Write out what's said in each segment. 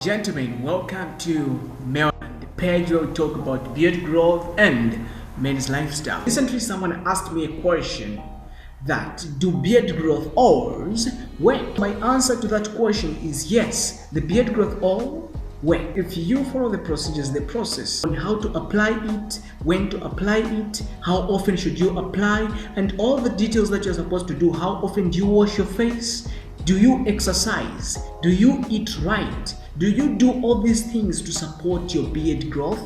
Gentlemen, welcome to the page where we talk about beard growth and men's lifestyle. Recently, someone asked me a question that do beard growth oils work? My answer to that question is yes, the beard growth oil works. If you follow the procedures, the process on how to apply it, when to apply it, how often should you apply, and all the details that you're supposed to do. How often do you wash your face? Do you exercise? Do you eat right? Do you do all these things to support your beard growth?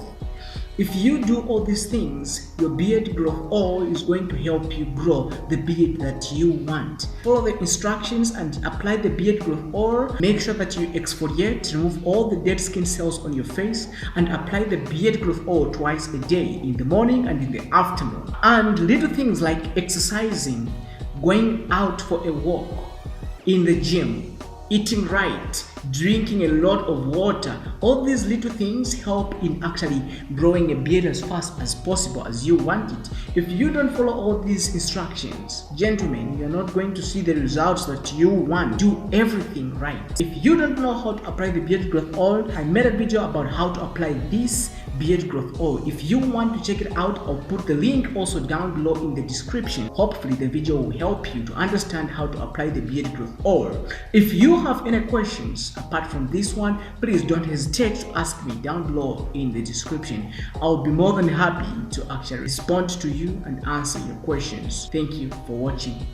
If you do all these things, your beard growth oil is going to help you grow the beard that you want. Follow the instructions and apply the beard growth oil. Make sure that you exfoliate, remove all the dead skin cells on your face, and apply the beard growth oil twice a day, in the morning and in the afternoon. And little things like exercising, going out for a walk, in the gym, eating right, drinking a lot of water, all these little things help in actually growing a beard as fast as possible as you want it. If you don't follow all these instructions, gentlemen, you're not going to see the results that you want. Do everything right. If you don't know how to apply the beard growth oil, I made a video about how to apply this beard growth oil. If you want to check it out, I'll put the link also down below in the description. Hopefully the video will help you to understand how to apply the beard growth oil. If you have any questions apart from this one, please don't hesitate to ask me down below in the description. I'll be more than happy to actually respond to you and answer your questions. Thank you for watching.